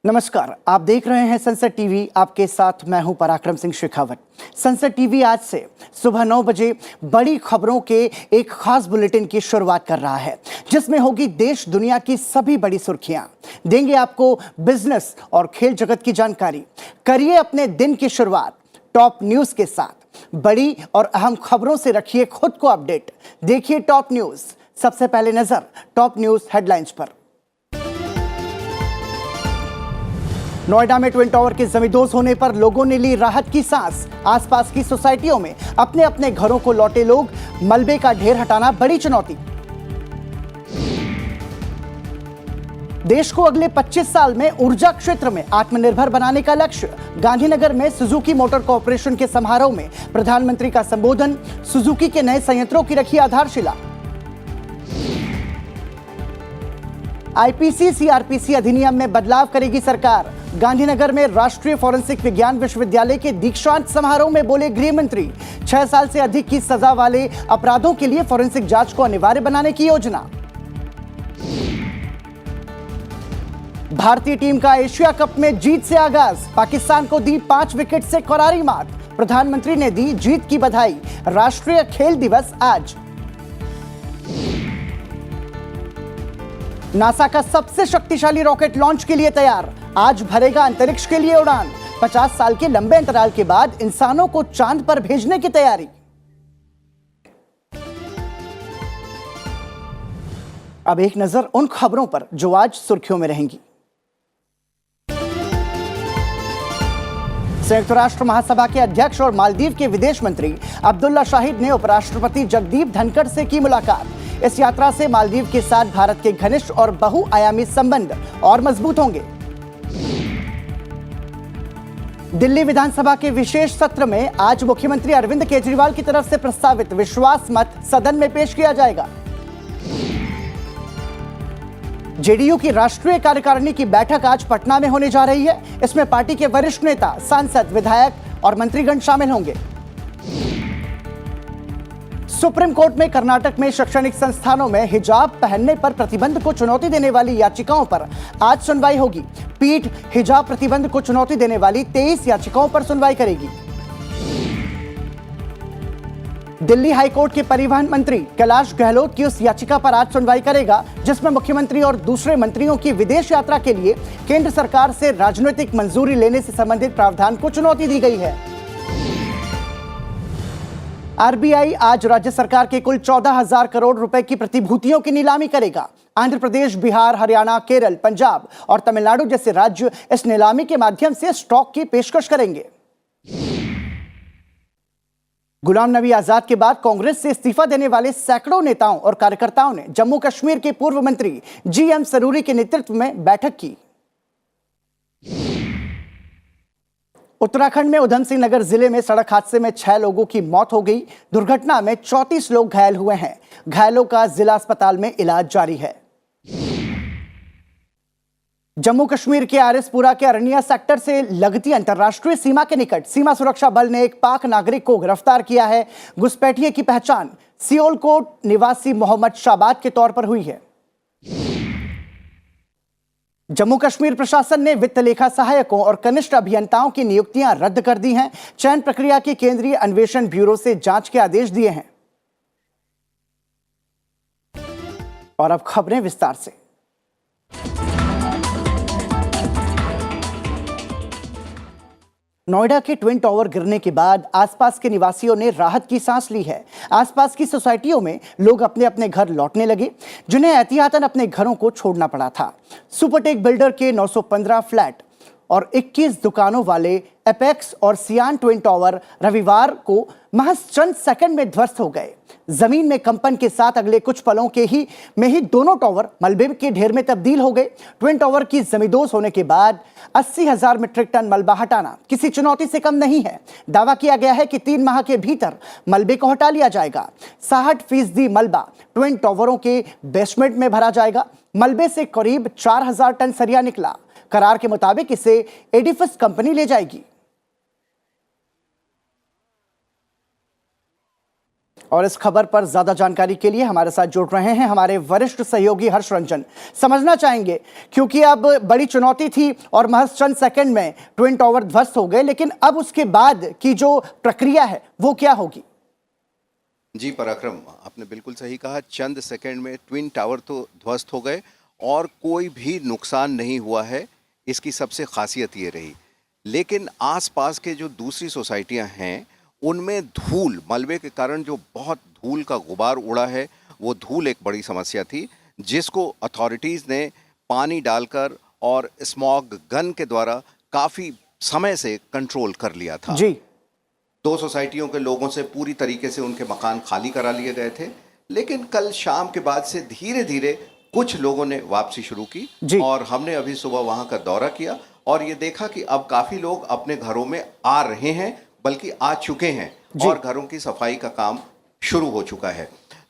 नमस्कार, आप देख रहे हैं संसद टीवी। आपके साथ मैं हूं पराक्रम सिंह शेखावत। संसद टीवी आज से सुबह 9 बजे बड़ी खबरों के एक खास बुलेटिन की शुरुआत कर रहा है, जिसमें होगी देश दुनिया की सभी बड़ी सुर्खियां। देंगे आपको बिजनेस और खेल जगत की जानकारी। करिए अपने दिन की शुरुआत टॉप न्यूज के साथ। बड़ी और अहम खबरों से रखिए खुद को अपडेट। देखिए टॉप न्यूज। सबसे पहले नजर टॉप न्यूज हेडलाइंस पर। नोएडा में ट्विन टावर के जमींदोज होने पर लोगों ने ली राहत की सांस। आसपास की सोसाइटियों में अपने अपने घरों को लौटे लोग। मलबे का ढेर हटाना बड़ी चुनौती। देश को अगले 25 साल में ऊर्जा क्षेत्र में आत्मनिर्भर बनाने का लक्ष्य। गांधीनगर में सुजुकी मोटर कॉर्पोरेशन के समारोह में प्रधानमंत्री का संबोधन। सुजुकी के नए संयंत्रों की रखी आधारशिला। आईपीसी सीआरपीसी अधिनियम में बदलाव करेगी सरकार। गांधीनगर में राष्ट्रीय फोरेंसिक विज्ञान विश्वविद्यालय के दीक्षांत समारोह में बोले गृह मंत्री। 6 साल से अधिक की सजा वाले अपराधों के लिए फोरेंसिक जांच को अनिवार्य बनाने की योजना। भारतीय टीम का एशिया कप में जीत से आगाज। पाकिस्तान को दी 5 विकेट से करारी मात। प्रधानमंत्री ने दी जीत की बधाई। राष्ट्रीय खेल दिवस आज। नासा का सबसे शक्तिशाली रॉकेट लॉन्च के लिए तैयार। आज भरेगा अंतरिक्ष के लिए उड़ान। 50 साल के लंबे अंतराल के बाद इंसानों को चांद पर भेजने की तैयारी। अब एक नजर उन खबरों पर जो आज सुर्खियों में रहेंगी। संयुक्त राष्ट्र महासभा के अध्यक्ष और मालदीव के विदेश मंत्री अब्दुल्ला शाहिद ने उपराष्ट्रपति जगदीप धनखड़ से की मुलाकात। इस यात्रा से मालदीव के साथ भारत के घनिष्ठ और बहुआयामी संबंध और मजबूत होंगे। दिल्ली विधानसभा के विशेष सत्र में आज मुख्यमंत्री अरविंद केजरीवाल की तरफ से प्रस्तावित विश्वास मत सदन में पेश किया जाएगा। जेडीयू की राष्ट्रीय कार्यकारिणी की बैठक आज पटना में होने जा रही है। इसमें पार्टी के वरिष्ठ नेता, सांसद, विधायक और मंत्रीगण शामिल होंगे। सुप्रीम कोर्ट में कर्नाटक में शैक्षणिक संस्थानों में हिजाब पहनने पर प्रतिबंध को चुनौती देने वाली याचिकाओं पर आज सुनवाई होगी। पीठ हिजाब प्रतिबंध को चुनौती देने वाली 23 याचिकाओं पर सुनवाई करेगी। दिल्ली हाईकोर्ट के परिवहन मंत्री कैलाश गहलोत की उस याचिका पर आज सुनवाई करेगा, जिसमें मुख्यमंत्री और दूसरे मंत्रियों की विदेश यात्रा के लिए केंद्र सरकार से राजनीतिक मंजूरी लेने से संबंधित प्रावधान को चुनौती दी गई है। आरबीआई आज राज्य सरकार के कुल 14,000 करोड़ रुपए की प्रतिभूतियों की नीलामी करेगा। आंध्र प्रदेश, बिहार, हरियाणा, केरल, पंजाब और तमिलनाडु जैसे राज्य इस नीलामी के माध्यम से स्टॉक की पेशकश करेंगे। गुलाम नबी आजाद के बाद कांग्रेस से इस्तीफा देने वाले सैकड़ों नेताओं और कार्यकर्ताओं ने जम्मू कश्मीर के पूर्व मंत्री जीएम सरूरी के नेतृत्व में बैठक की। उत्तराखंड में उधम सिंह नगर जिले में सड़क हादसे में 6 लोगों की मौत हो गई। दुर्घटना में 34 लोग घायल हुए हैं। घायलों का जिला अस्पताल में इलाज जारी है। जम्मू कश्मीर के आरएसपुरा के अरनिया सेक्टर से लगती अंतर्राष्ट्रीय सीमा के निकट सीमा सुरक्षा बल ने एक पाक नागरिक को गिरफ्तार किया है। घुसपैठिए की पहचान सियोलकोट निवासी मोहम्मद शाबाद के तौर पर हुई है। जम्मू कश्मीर प्रशासन ने वित्त लेखा सहायकों और कनिष्ठ अभियंताओं की नियुक्तियां रद्द कर दी हैं। चयन प्रक्रिया की केंद्रीय अन्वेषण ब्यूरो से जांच के आदेश दिए हैं। और अब खबरें विस्तार से। नोएडा के ट्विन टावर गिरने के बाद आसपास के निवासियों ने राहत की सांस ली है। आसपास की सोसाइटियों में लोग अपने अपने घर लौटने लगे, जिन्हें एहतियातन अपने घरों को छोड़ना पड़ा था। सुपरटेक बिल्डर के 915 फ्लैट और 21 दुकानों वाले एपेक्स और सियान ट्विन टावर रविवार को महज चंद सेकंड में ध्वस्त हो गए। जमीन में कंपन के साथ अगले कुछ पलों के में ही दोनों टावर मलबे के ढेर में तब्दील हो गए। ट्विन टावर की जमींदोज होने के बाद 80,000 मीट्रिक टन मलबा हटाना किसी चुनौती से कम नहीं है। दावा किया गया है कि 3 माह के भीतर मलबे को हटा लिया जाएगा। 60% मलबा ट्विन टावरों के बेसमेंट में भरा जाएगा। मलबे से करीब 4,000 टन सरिया निकला। करार के मुताबिक इसे एडिफिस कंपनी ले जाएगी। और इस खबर पर ज्यादा जानकारी के लिए हमारे साथ जुड़ रहे हैं हमारे वरिष्ठ सहयोगी हर्ष रंजन। समझना चाहेंगे क्योंकि अब बड़ी चुनौती थी और महज चंद सेकंड में ट्विन टावर ध्वस्त हो गए, लेकिन अब उसके बाद की जो प्रक्रिया है वो क्या होगी? जी पराक्रम, आपने बिल्कुल सही कहा। चंद सेकंड में ट्विन टावर तो ध्वस्त हो गए और कोई भी नुकसान नहीं हुआ है। इसकी सबसे खासियत ये रही, लेकिन आसपास के जो दूसरी सोसाइटियां हैं उनमें धूल, मलबे के कारण जो बहुत धूल का गुबार उड़ा है, वो धूल एक बड़ी समस्या थी, जिसको अथॉरिटीज़ ने पानी डालकर और स्मॉग गन के द्वारा काफ़ी समय से कंट्रोल कर लिया था। जी, 2 सोसाइटियों के लोगों से पूरी तरीके से उनके मकान खाली करा लिए गए थे, लेकिन कल शाम के बाद से धीरे धीरे कुछ लोगों ने वापसी शुरू की और हमने अभी सुबह वहां का दौरा किया और ये देखा कि अब काफ़ी लोग अपने घरों में आ रहे हैं, बल्कि आ चुके हैं और घरों की सफाई का काम शुरू हो चुका है।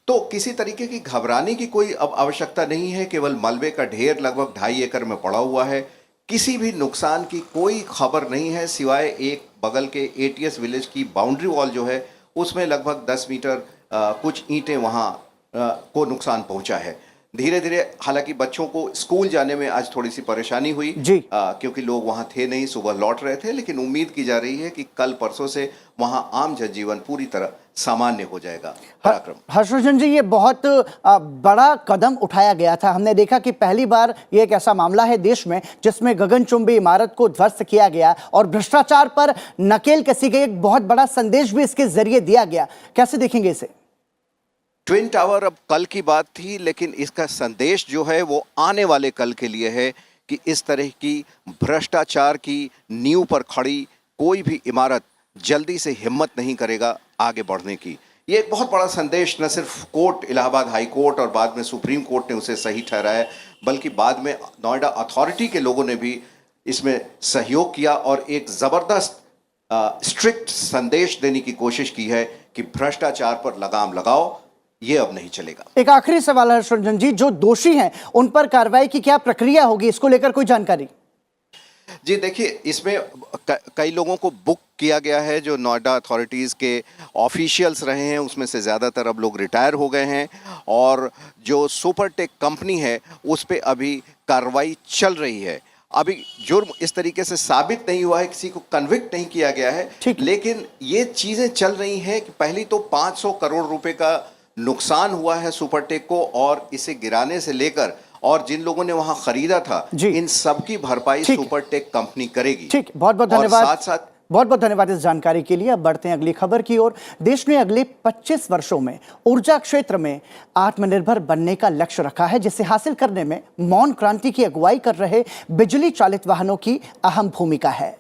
तो किसी तरीके की घबराने की कोई अब आवश्यकता नहीं है। केवल मलबे का ढेर लगभग 2.5 एकड़ में पड़ा हुआ है। किसी भी नुकसान की कोई खबर नहीं है, सिवाय एक बगल के एटीएस विलेज की बाउंड्री वॉल जो है उसमें लगभग 10 मीटर कुछ ईंटें वहाँ को नुकसान पहुंचा है। धीरे धीरे हालांकि बच्चों को स्कूल जाने में आज थोड़ी सी परेशानी हुई क्योंकि लोग वहां थे नहीं, सुबह लौट रहे थे, लेकिन उम्मीद की जा रही है कि कल परसों से वहां आम जनजीवन पूरी तरह सामान्य हो जाएगा। हर्षवर्धन जी, ये बहुत बड़ा कदम उठाया गया था। हमने देखा कि पहली बार ये एक ऐसा मामला है देश में जिसमें गगनचुंबी इमारत को ध्वस्त किया गया और भ्रष्टाचार पर नकेल कसी गई। एक बहुत बड़ा संदेश भी इसके जरिए दिया गया। कैसे देखेंगे इसे? ट्विन टावर अब कल की बात थी, लेकिन इसका संदेश जो है वो आने वाले कल के लिए है कि इस तरह की भ्रष्टाचार की नींव पर खड़ी कोई भी इमारत जल्दी से हिम्मत नहीं करेगा आगे बढ़ने की। ये एक बहुत बड़ा संदेश न सिर्फ कोर्ट, इलाहाबाद हाई कोर्ट और बाद में सुप्रीम कोर्ट ने उसे सही ठहराया, बल्कि बाद में नोएडा अथॉरिटी के लोगों ने भी इसमें सहयोग किया और एक ज़बरदस्त स्ट्रिक्ट संदेश देने की कोशिश की है कि भ्रष्टाचार पर लगाम लगाओ, ये अब नहीं चलेगा। एक आखिरी सवाल है हर्षवर्धन जी, जो दोषी हैं उन पर कार्रवाई की क्या प्रक्रिया होगी, इसको लेकर कोई जानकारी? जी देखिए, इसमें कई लोगों को बुक किया गया है जो नोएडा अथॉरिटीज़ के ऑफिशियल्स रहे हैं, उसमें से ज़्यादातर अब लोग रिटायर हो गए हैं और जो सुपरटेक कंपनी है उस पर अभी कार्रवाई चल रही है। अभी जुर्म इस तरीके से साबित नहीं हुआ है, किसी को कन्विक्ट नहीं किया गया है, लेकिन ये चीज़ें चल रही हैं कि पहली तो 500 करोड़ रुपए का नुकसान हुआ है सुपरटेक को और इसे गिराने से लेकर और जिन लोगों ने वहां खरीदा था इन सब की भरपाई सुपरटेक कंपनी करेगी। ठीक, बहुत बहुत धन्यवाद। साथ बहुत बहुत धन्यवाद इस जानकारी के लिए। अब बढ़ते हैं अगली खबर की ओर। देश ने अगले 25 वर्षों में ऊर्जा क्षेत्र में आत्मनिर्भर बनने का लक्ष्य रखा है, जिसे हासिल करने में मौन क्रांति की अगुवाई कर रहे बिजली चालित वाहनों की अहम भूमिका है।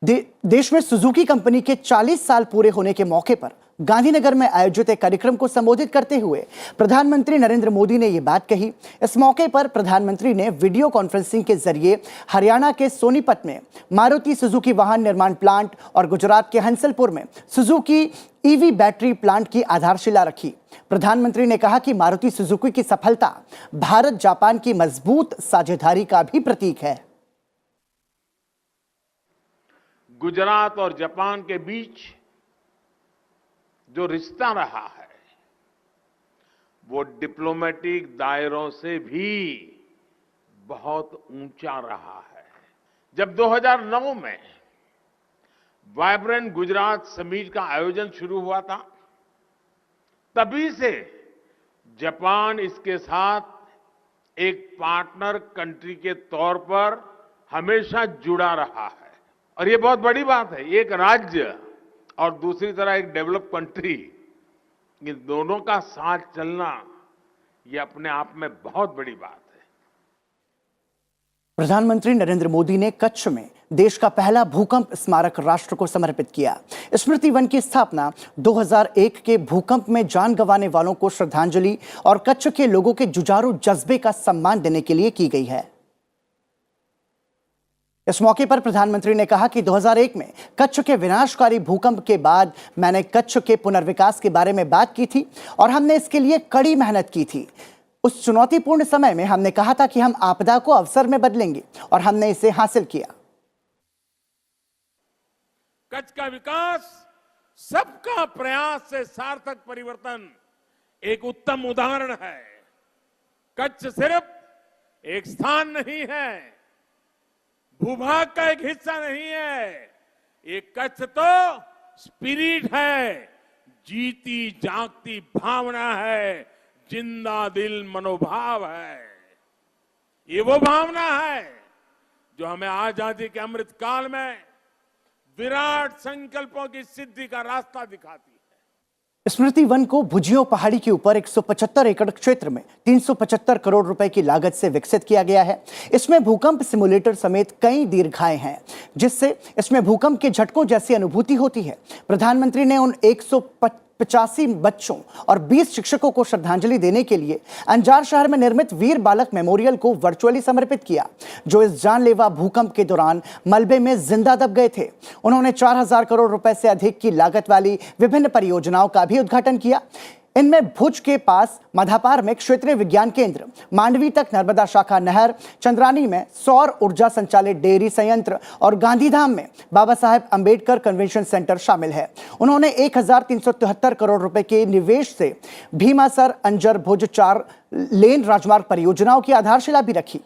देश में सुजुकी कंपनी के 40 साल पूरे होने के मौके पर गांधीनगर में आयोजित एक कार्यक्रम को संबोधित करते हुए प्रधानमंत्री नरेंद्र मोदी ने यह बात कही। इस मौके पर प्रधानमंत्री ने वीडियो कॉन्फ्रेंसिंग के जरिए हरियाणा के सोनीपत में मारुति सुजुकी वाहन निर्माण प्लांट और गुजरात के हंसलपुर में सुजुकी ईवी बैटरी प्लांट की आधारशिला रखी। प्रधानमंत्री ने कहा कि मारुति सुजुकी की सफलता भारत जापान की मजबूत साझेदारी का भी प्रतीक है। गुजरात और जापान के बीच जो रिश्ता रहा है वो डिप्लोमेटिक दायरों से भी बहुत ऊंचा रहा है। जब 2009 में वाइब्रेंट गुजरात समिट का आयोजन शुरू हुआ था, तभी से जापान इसके साथ एक पार्टनर कंट्री के तौर पर हमेशा जुड़ा रहा है और ये बहुत बड़ी बात है। एक राज्य और दूसरी तरह एक डेवलप कंट्री, ये दोनों का साथ चलना ये अपने आप में बहुत बड़ी बात है। प्रधानमंत्री नरेंद्र मोदी ने कच्छ में देश का पहला भूकंप स्मारक राष्ट्र को समर्पित किया। स्मृति वन की स्थापना 2001 के भूकंप में जान गंवाने वालों को श्रद्धांजलि और कच्छ के लोगों के जुझारू जज्बे का सम्मान देने के लिए की गई है। इस मौके पर प्रधानमंत्री ने कहा कि 2001 में कच्छ के विनाशकारी भूकंप के बाद मैंने कच्छ के पुनर्विकास के बारे में बात की थी और हमने इसके लिए कड़ी मेहनत की थी। उस चुनौतीपूर्ण समय में हमने कहा था कि हम आपदा को अवसर में बदलेंगे और हमने इसे हासिल किया। कच्छ का विकास सबका प्रयास से सार्थक परिवर्तन एक उत्तम उदाहरण है। कच्छ सिर्फ एक स्थान नहीं है, भूभाग का एक हिस्सा नहीं है, ये कच्छ तो स्पिरिट है, जीती जागती भावना है, जिंदा दिल मनोभाव है। ये वो भावना है जो हमें आजादी के अमृत काल में विराट संकल्पों की सिद्धि का रास्ता दिखाती है। स्मृति वन को भुजियो पहाड़ी के ऊपर 175 एकड़ क्षेत्र में 375 करोड़ रुपए की लागत से विकसित किया गया है। इसमें भूकंप सिमुलेटर समेत कई दीर्घाएं हैं, जिससे इसमें भूकंप के झटकों जैसी अनुभूति होती है। प्रधानमंत्री ने उन 185 बच्चों और 20 शिक्षकों को श्रद्धांजलि देने के लिए अंजार शहर में निर्मित वीर बालक मेमोरियल को वर्चुअली समर्पित किया, जो इस जानलेवा भूकंप के दौरान मलबे में जिंदा दब गए थे। उन्होंने 4000 करोड़ रुपए से अधिक की लागत वाली विभिन्न परियोजनाओं का भी उद्घाटन किया। इनमें भुज के पास मधापार में क्षेत्रीय विज्ञान केंद्र, मांडवी तक नर्मदा शाखा नहर, चंद्रानी में सौर ऊर्जा संचालित डेयरी संयंत्र और गांधीधाम में बाबा साहेब अंबेडकर कन्वेंशन सेंटर शामिल है। उन्होंने 1373 करोड़ रुपए के निवेश से भीमासर अंजर भुज 4 लेन राजमार्ग परियोजनाओं की आधारशिला भी रखी।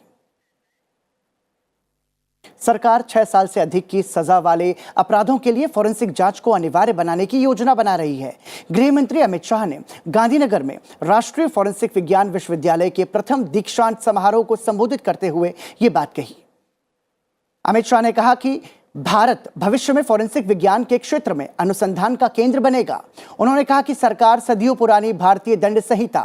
सरकार 6 साल से अधिक की सजा वाले अपराधों के लिए फोरेंसिक जांच को अनिवार्य बनाने की योजना बना रही है। गृह मंत्री अमित शाह ने गांधीनगर में राष्ट्रीय फोरेंसिक विज्ञान विश्वविद्यालय के प्रथम दीक्षांत समारोह को संबोधित करते हुए ये बात कही। अमित शाह ने कहा कि भारत भविष्य में फोरेंसिक विज्ञान के क्षेत्र में अनुसंधान का केंद्र बनेगा। उन्होंने कहा कि सरकार सदियों पुरानी भारतीय दंड संहिता,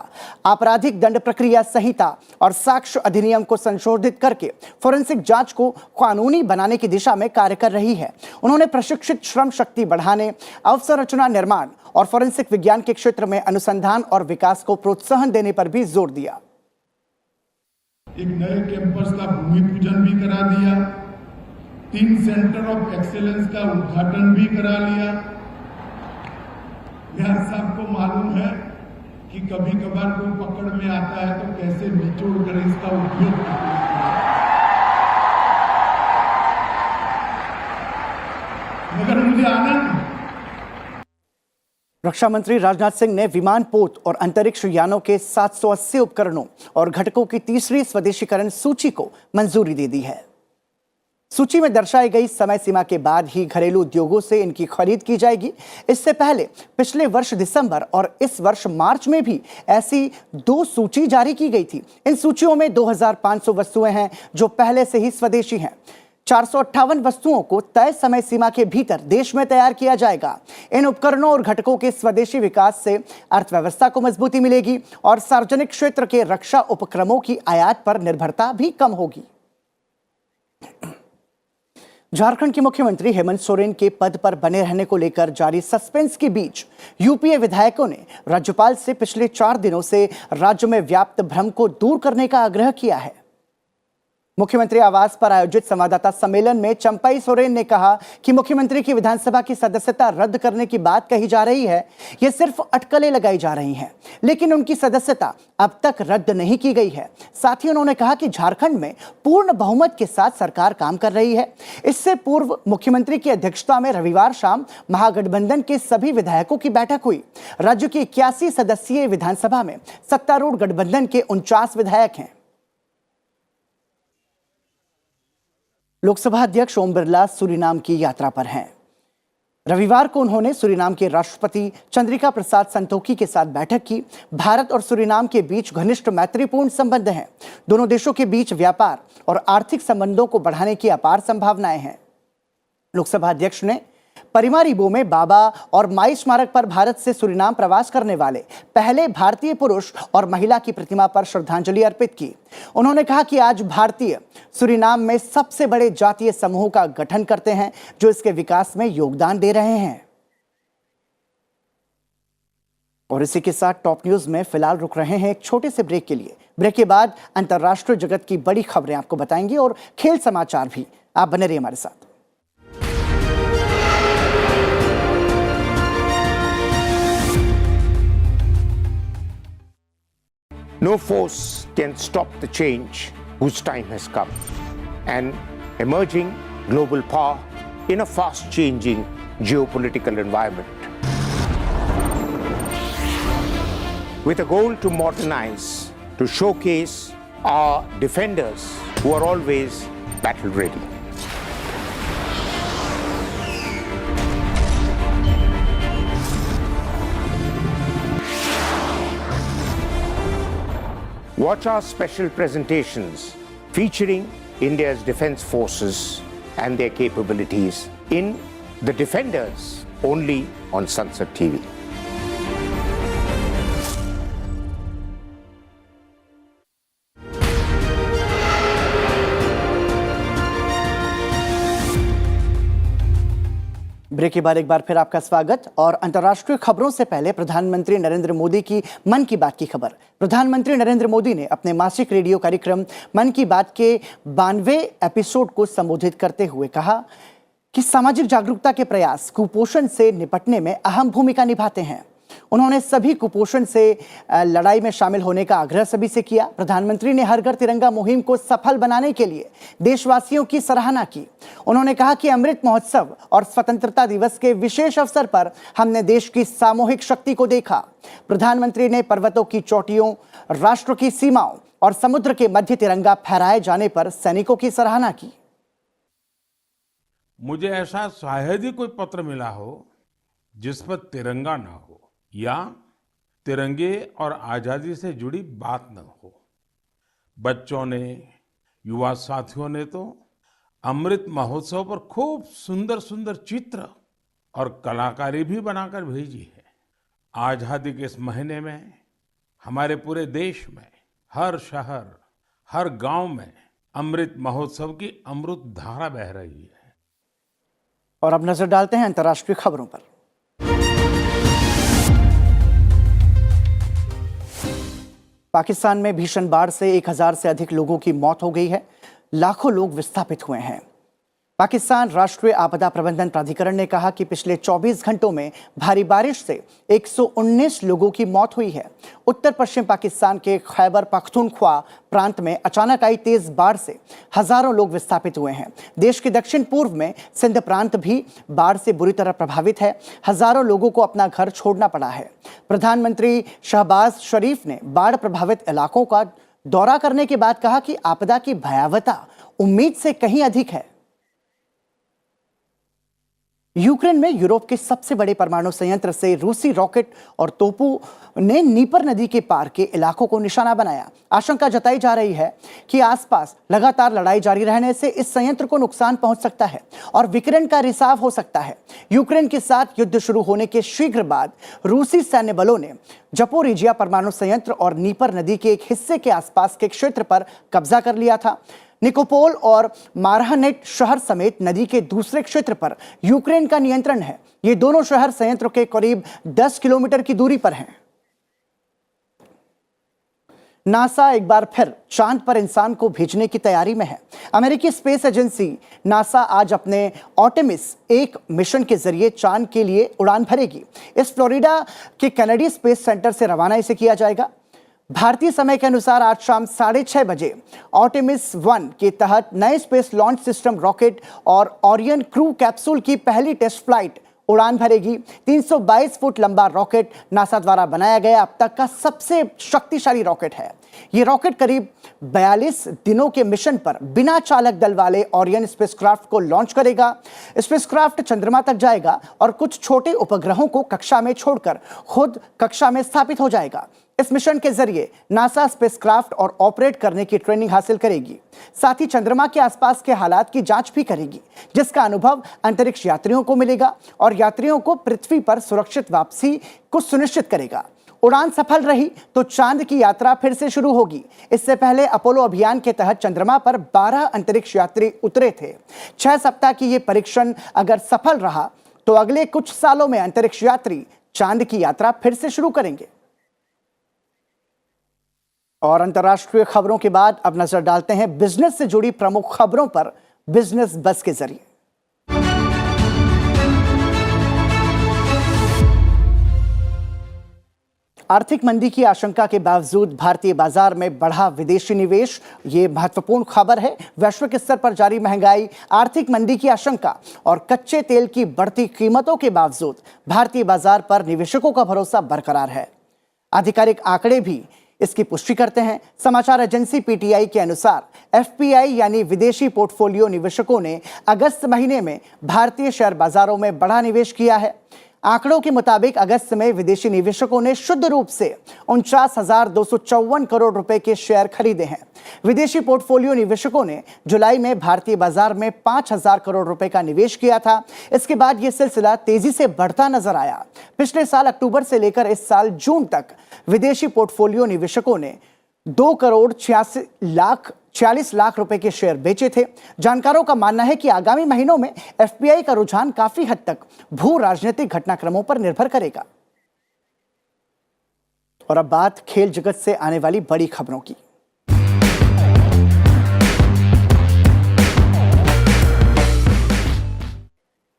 आपराधिक दंड प्रक्रिया संहिता और साक्ष्य अधिनियम को संशोधित करके फोरेंसिक जांच को कानूनी बनाने की दिशा में कार्य कर रही है। उन्होंने प्रशिक्षित श्रम शक्ति बढ़ाने, अवसंरचना निर्माण और फोरेंसिक विज्ञान के क्षेत्र में अनुसंधान और विकास को प्रोत्साहन देने पर भी जोर दिया। एक नए कैंपस का भूमि पूजन भी करा दिया, 3 सेंटर ऑफ एक्सीलेंस का उद्घाटन भी करा लिया। यह सबको मालूम है कि कभी कभार कोई पकड़ में आता है तो कैसे निचोड़ कर इसका उपयोग करते हैं। मगर मुझे आनंद। रक्षा मंत्री राजनाथ सिंह ने विमान पोत और अंतरिक्ष यानों के 780 उपकरणों और घटकों की तीसरी स्वदेशीकरण सूची को मंजूरी दे दी है। सूची में दर्शाई गई समय सीमा के बाद ही घरेलू उद्योगों से इनकी खरीद की जाएगी। इससे पहले पिछले वर्ष दिसंबर और इस वर्ष मार्च में भी ऐसी 2 सूची जारी की गई थी। इन सूचियों में 2500 वस्तुएं हैं जो पहले से ही स्वदेशी हैं। 458 वस्तुओं को तय समय सीमा के भीतर देश में तैयार किया जाएगा। इन उपकरणों और घटकों के स्वदेशी विकास से अर्थव्यवस्था को मजबूती मिलेगी और सार्वजनिक क्षेत्र के रक्षा उपक्रमों की आयात पर निर्भरता भी कम होगी। झारखंड के मुख्यमंत्री हेमंत सोरेन के पद पर बने रहने को लेकर जारी सस्पेंस के बीच यूपीए विधायकों ने राज्यपाल से पिछले 4 दिनों से राज्य में व्याप्त भ्रम को दूर करने का आग्रह किया है। मुख्यमंत्री आवास पर आयोजित संवाददाता सम्मेलन में चंपई सोरेन ने कहा कि मुख्यमंत्री की विधानसभा की सदस्यता रद्द करने की बात कही जा रही है। यह सिर्फ अटकलें लगाई जा रही हैं, लेकिन उनकी सदस्यता अब तक रद्द नहीं की गई है। साथ ही उन्होंने कहा कि झारखंड में पूर्ण बहुमत के साथ सरकार काम कर रही है। इससे पूर्व मुख्यमंत्री की अध्यक्षता में रविवार शाम महागठबंधन के सभी विधायकों की बैठक हुई। राज्य की 81 सदस्यीय विधानसभा में सत्तारूढ़ गठबंधन के 49 विधायक हैं। लोकसभा अध्यक्ष ओम बिरला सूरीनाम की यात्रा पर हैं। रविवार को उन्होंने सूरीनाम के राष्ट्रपति चंद्रिका प्रसाद संतोखी के साथ बैठक की। भारत और सूरीनाम के बीच घनिष्ठ मैत्रीपूर्ण संबंध हैं। दोनों देशों के बीच व्यापार और आर्थिक संबंधों को बढ़ाने की अपार संभावनाएं हैं। लोकसभा अध्यक्ष ने परिमारिबो में बाबा और माई स्मारक पर भारत से सूरीनाम प्रवास करने वाले पहले भारतीय पुरुष और महिला की प्रतिमा पर श्रद्धांजलि अर्पित की। उन्होंने कहा कि आज भारतीय सूरीनाम में सबसे बड़े जातीय समूह का गठन करते हैं, जो इसके विकास में योगदान दे रहे हैं। और इसी के साथ टॉप न्यूज में फिलहाल रुक रहे हैं एक छोटे से ब्रेक के लिए। ब्रेक के बाद अंतर्राष्ट्रीय जगत की बड़ी खबरें आपको बताएंगे और खेल समाचार भी। आप बने रहिए हमारे साथ। No force can stop the change whose time has come. An emerging global power in a fast-changing geopolitical environment. with a goal to modernize, to showcase our defenders who are always battle ready. Watch our special presentations featuring India's defense forces and their capabilities in The Defenders, only on Sunset TV. Break के बाद एक बार फिर आपका स्वागत। और अंतर्राष्ट्रीय खबरों से पहले प्रधानमंत्री नरेंद्र मोदी की मन की बात की खबर। प्रधानमंत्री नरेंद्र मोदी ने अपने मासिक रेडियो कार्यक्रम मन की बात के 92वें एपिसोड को संबोधित करते हुए कहा कि सामाजिक जागरूकता के प्रयास कुपोषण से निपटने में अहम भूमिका निभाते हैं। उन्होंने सभी कुपोषण से लड़ाई में शामिल होने का आग्रह सभी से किया। प्रधानमंत्री ने हर घर तिरंगा मुहिम को सफल बनाने के लिए देशवासियों की सराहना की। उन्होंने कहा कि अमृत महोत्सव और स्वतंत्रता दिवस के विशेष अवसर पर हमने देश की सामूहिक शक्ति को देखा। प्रधानमंत्री ने पर्वतों की चोटियों, राष्ट्र की सीमाओं और समुद्र के मध्य तिरंगा फहराए जाने पर सैनिकों की सराहना की। मुझे ऐसा शायद ही कोई पत्र मिला हो जिस पर तिरंगा ना हो या तिरंगे और आजादी से जुड़ी बात न हो। बच्चों ने, युवा साथियों ने तो अमृत महोत्सव पर खूब सुंदर सुंदर चित्र और कलाकारी भी बनाकर भेजी है। आजादी के इस महीने में हमारे पूरे देश में हर शहर, हर गांव में अमृत महोत्सव की अमृत धारा बह रही है। और अब नजर डालते हैं अंतर्राष्ट्रीय खबरों पर। पाकिस्तान में भीषण बाढ़ से 1000 से अधिक लोगों की मौत हो गई है। लाखों लोग विस्थापित हुए हैं। पाकिस्तान राष्ट्रीय आपदा प्रबंधन प्राधिकरण ने कहा कि पिछले 24 घंटों में भारी बारिश से 119 लोगों की मौत हुई है। उत्तर पश्चिम पाकिस्तान के खैबर पख्तूनख्वा प्रांत में अचानक आई तेज बाढ़ से हजारों लोग विस्थापित हुए हैं। देश के दक्षिण पूर्व में सिंध प्रांत भी बाढ़ से बुरी तरह प्रभावित है। हजारों लोगों को अपना घर छोड़ना पड़ा है। प्रधानमंत्री शहबाज शरीफ ने बाढ़ प्रभावित इलाकों का दौरा करने के बाद कहा कि आपदा की भयावहता उम्मीद से कहीं अधिक है। यूक्रेन में यूरोप के सबसे बड़े परमाणु संयंत्र से रूसी रॉकेट और तोपों ने नीपर नदी के पार के इलाकों को निशाना बनाया। आशंका जताई जा रही है कि आसपास लगातार लड़ाई जारी रहने से इस संयंत्र को नुकसान पहुंच सकता है और विकिरण का रिसाव हो सकता है। यूक्रेन के साथ युद्ध शुरू होने के शीघ्र बाद रूसी सैन्य बलों ने जपोरिजिया परमाणु संयंत्र और नीपर नदी के एक हिस्से के आसपास के क्षेत्र पर कब्जा कर लिया था। निकोपोल और मारहानेट शहर समेत नदी के दूसरे क्षेत्र पर यूक्रेन का नियंत्रण है। ये दोनों शहर संयंत्र के करीब 10 किलोमीटर की दूरी पर हैं। नासा एक बार फिर चांद पर इंसान को भेजने की तैयारी में है। अमेरिकी स्पेस एजेंसी नासा आज अपने ऑर्टेमिस 1 मिशन के जरिए चांद के लिए उड़ान भरेगी। इस फ्लोरिडा के केनेडी स्पेस सेंटर से रवाना इसे किया जाएगा। भारतीय समय के अनुसार आज शाम 6:30 बजे ऑर्टेमिस 1 के तहत नए स्पेस लॉन्च सिस्टम रॉकेट और ओरियन क्रू कैप्सूल की पहली टेस्ट फ्लाइट उड़ान भरेगी। 322 फुट लंबा रॉकेट नासा द्वारा बनाया गया अब तक का सबसे शक्तिशाली रॉकेट है। ये रॉकेट करीब 42 दिनों के मिशन पर बिना चालक दल वाले ओरियन स्पेसक्राफ्ट को लॉन्च करेगा। स्पेसक्राफ्ट चंद्रमा तक जाएगा और कुछ छोटे उपग्रहों को कक्षा में छोड़कर खुद कक्षा में स्थापित हो जाएगा। इस मिशन के जरिए नासा स्पेसक्राफ्ट और ऑपरेट करने की ट्रेनिंग हासिल करेगी। साथ ही चंद्रमा के आसपास के हालात की जांच भी करेगी, जिसका अनुभव अंतरिक्ष यात्रियों को मिलेगा और यात्रियों को पृथ्वी पर सुरक्षित वापसी को सुनिश्चित करेगा। उड़ान सफल रही तो चांद की यात्रा फिर से शुरू होगी। इससे पहले अपोलो अभियान के तहत चंद्रमा पर 12 अंतरिक्ष यात्री उतरे थे। 6 सप्ताह की ये परीक्षण अगर सफल रहा तो अगले कुछ सालों में अंतरिक्ष यात्री चांद की यात्रा फिर से शुरू करेंगे। और अंतर्राष्ट्रीय खबरों के बाद अब नजर डालते हैं बिजनेस से जुड़ी प्रमुख खबरों पर बिजनेस बस के जरिए। आर्थिक मंदी की आशंका के बावजूद भारतीय बाजार में बढ़ा विदेशी निवेश, ये महत्वपूर्ण खबर है। वैश्विक स्तर पर जारी महंगाई, आर्थिक मंदी की आशंका और कच्चे तेल की बढ़ती कीमतों के बावजूद भारतीय बाजार पर निवेशकों का भरोसा बरकरार है। आधिकारिक आंकड़े भी इसकी पुष्टि करते हैं। समाचार एजेंसी पीटीआई के अनुसार एफपीआई यानी विदेशी पोर्टफोलियो निवेशकों ने अगस्त महीने में भारतीय शेयर बाजारों में बड़ा निवेश किया है। आंकड़ों के मुताबिक अगस्त में विदेशी निवेशकों ने शुद्ध रूप से 49,254 करोड़ रुपए के शेयर खरीदे हैं। विदेशी पोर्टफोलियो निवेशकों ने जुलाई में भारतीय बाजार में 5,000 करोड़ रुपए का निवेश किया था। इसके बाद यह सिलसिला तेजी से बढ़ता नजर आया। पिछले साल अक्टूबर से लेकर इस साल जून तक विदेशी पोर्टफोलियो निवेशकों ने 2,46 लाख रुपए के शेयर बेचे थे। जानकारों का मानना है कि आगामी महीनों में एफपीआई का रुझान काफी हद तक भू राजनीतिक घटनाक्रमों पर निर्भर करेगा। और अब बात खेल जगत से आने वाली बड़ी खबरों की।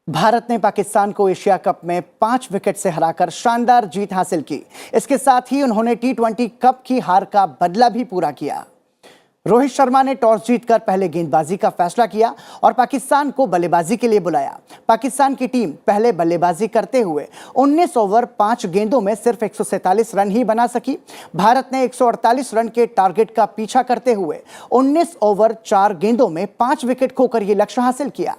भारत ने पाकिस्तान को एशिया कप में 5 विकेट से हराकर शानदार जीत हासिल की। इसके साथ ही उन्होंने टी20 कप की हार का बदला भी पूरा किया। रोहित शर्मा ने टॉस जीतकर पहले गेंदबाजी का फैसला किया और पाकिस्तान को बल्लेबाजी के लिए बुलाया। पाकिस्तान की टीम पहले बल्लेबाजी करते हुए 19 ओवर 5 गेंदों में सिर्फ 147 रन ही बना सकी। भारत ने 148 रन के टारगेट का पीछा करते हुए 19 ओवर 4 गेंदों में 5 विकेट खोकर यह लक्ष्य हासिल किया।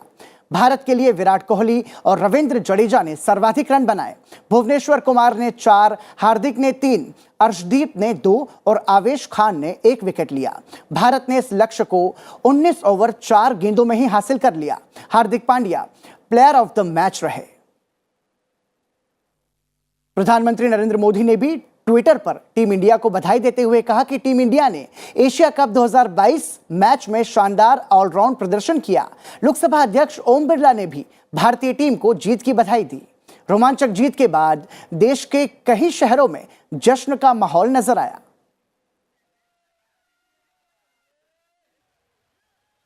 भारत के लिए विराट कोहली और रविंद्र जडेजा ने सर्वाधिक रन बनाए। भुवनेश्वर कुमार ने 4, हार्दिक ने 3, अर्शदीप ने 2 और आवेश खान ने 1 विकेट लिया। भारत ने इस लक्ष्य को 19 ओवर 4 गेंदों में ही हासिल कर लिया। Hardik Pandya player of the match रहे। प्रधानमंत्री नरेंद्र मोदी ने भी ट्विटर पर टीम इंडिया को बधाई देते हुए कहा कि टीम इंडिया ने एशिया कप 2022 मैच में शानदार ऑलराउंड प्रदर्शन किया। लोकसभा अध्यक्ष ओम बिरला ने भी भारतीय टीम को जीत की बधाई दी। रोमांचक जीत के बाद देश के कई शहरों में जश्न का माहौल नजर आया।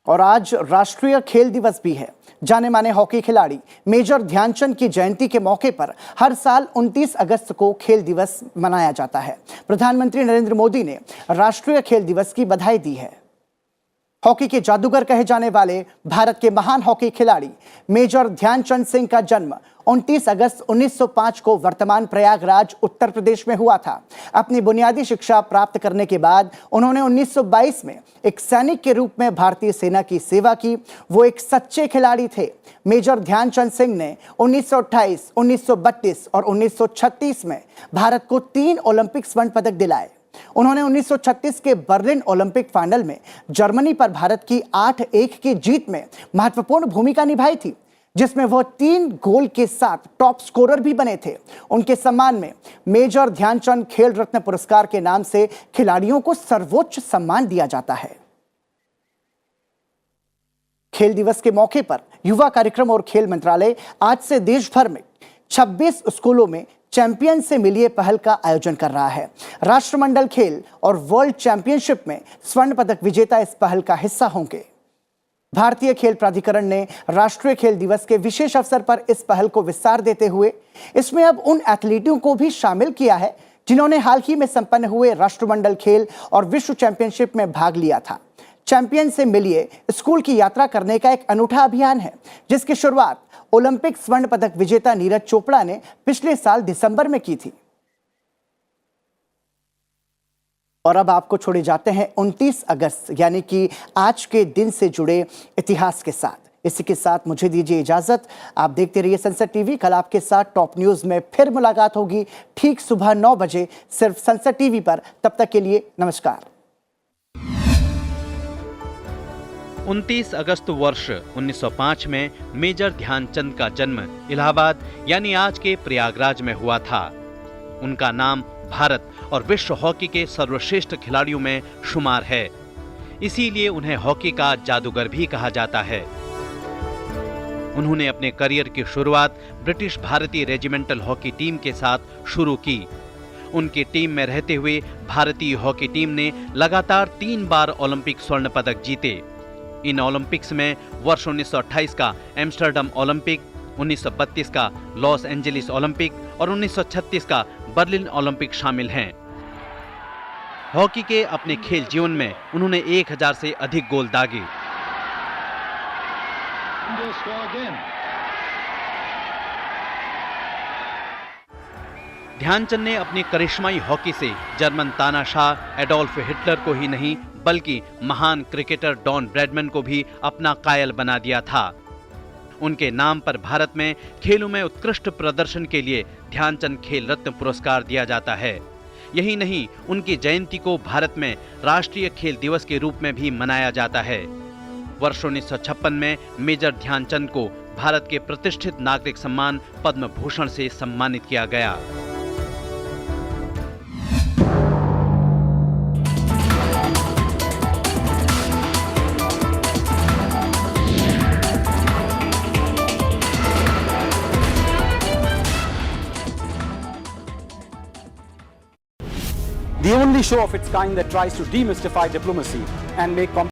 और आज राष्ट्रीय खेल दिवस भी है। जाने माने हॉकी खिलाड़ी मेजर ध्यानचंद की जयंती के मौके पर हर साल 29 अगस्त को खेल दिवस मनाया जाता है। प्रधानमंत्री नरेंद्र मोदी ने राष्ट्रीय खेल दिवस की बधाई दी है। हॉकी के जादूगर कहे जाने वाले भारत के महान हॉकी खिलाड़ी मेजर ध्यानचंद सिंह का जन्म 29 अगस्त 1905 को वर्तमान प्रयागराज उत्तर प्रदेश में हुआ था। अपनी बुनियादी शिक्षा प्राप्त करने के बाद उन्होंने 1922 में एक सैनिक के रूप में भारतीय सेना की सेवा की। वो एक सच्चे खिलाड़ी थे। मेजर ध्यानचंद सिंह ने 1928, 1932 और 1936 में भारत को 3 ओलंपिक स्वर्ण पदक दिलाए। उन्होंने 1936 के बर्लिन ओलंपिक फाइनल में जर्मनी पर भारत की 8-1 की जीत में महत्वपूर्ण भूमिका निभाई थी, जिसमें वह 3 गोल के साथ टॉप स्कोरर भी बने थे। उनके सम्मान में मेजर ध्यानचंद खेल रत्न पुरस्कार के नाम से खिलाड़ियों को सर्वोच्च सम्मान दिया जाता है। खेल दिवस के मौके पर युवा कार्यक्रम और खेल मंत्रालय आज से देश भर में 26 स्कूलों में चैंपियन से मिलिए पहल का आयोजन कर रहा है। राष्ट्रमंडल खेल और वर्ल्ड चैंपियनशिप में स्वर्ण पदक विजेता इस पहल का हिस्सा होंगे। भारतीय खेल प्राधिकरण ने राष्ट्रीय खेल दिवस के विशेष अवसर पर इस पहल को विस्तार देते हुए इसमें अब उन एथलीटों को भी शामिल किया है जिन्होंने हाल ही में संपन्न हुए राष्ट्रमंडल खेल और विश्व चैंपियनशिप में भाग लिया था। चैंपियन से मिलिए स्कूल की यात्रा करने का एक अनूठा अभियान है, जिसकी शुरुआत ओलंपिक स्वर्ण पदक विजेता नीरज चोपड़ा ने पिछले साल दिसंबर में की थी। और अब आपको छोड़े जाते हैं 29 अगस्त यानी कि आज के दिन से जुड़े इतिहास के साथ। इसी के साथ मुझे दीजिए इजाजत। आप देखते रहिए सनसेट टीवी। कल आपके साथ टॉप न्यूज में फिर मुलाकात होगी ठीक सुबह 9 बजे सिर्फ सनसेट टीवी पर। तब तक के लिए नमस्कार। 29 अगस्त वर्ष 1905 में मेजर ध्यानचंद का जन्म इलाहाबाद यानी आज के प्रयागराज में हुआ था। उनका नाम भारत और विश्व हॉकी के सर्वश्रेष्ठ खिलाड़ियों में शुमार है, इसीलिए उन्हें हॉकी का जादूगर भी कहा जाता है। उन्होंने अपने करियर की शुरुआत ब्रिटिश भारतीय रेजिमेंटल हॉकी टीम के साथ शुरू की। उनकी टीम में रहते हुए भारतीय हॉकी टीम ने लगातार 3 बार ओलंपिक स्वर्ण पदक जीते। इन ओलंपिक्स में वर्ष 1928 का एम्स्टर्डम ओलंपिक, 1932 का लॉस एंजलिस ओलंपिक और 1936 का बर्लिन ओलंपिक शामिल हैं। हॉकी के अपने खेल जीवन में उन्होंने 1000 से अधिक गोल दागे। ध्यानचंद ने अपनी करिश्माई हॉकी से जर्मन तानाशाह एडोल्फ हिटलर को ही नहीं बल्कि महान क्रिकेटर डॉन ब्रैडमैन को भी अपना कायल बना दिया था। उनके नाम पर भारत में खेलों में उत्कृष्ट प्रदर्शन के लिए ध्यानचंद खेल रत्न पुरस्कार दिया जाता है। यही नहीं, उनकी जयंती को भारत में राष्ट्रीय खेल दिवस के रूप में भी मनाया जाता है। वर्ष 1956 में मेजर ध्यानचंद को भारत के प्रतिष्ठित नागरिक सम्मान पद्म भूषण से सम्मानित किया गया। The only show of its kind that tries to demystify diplomacy and make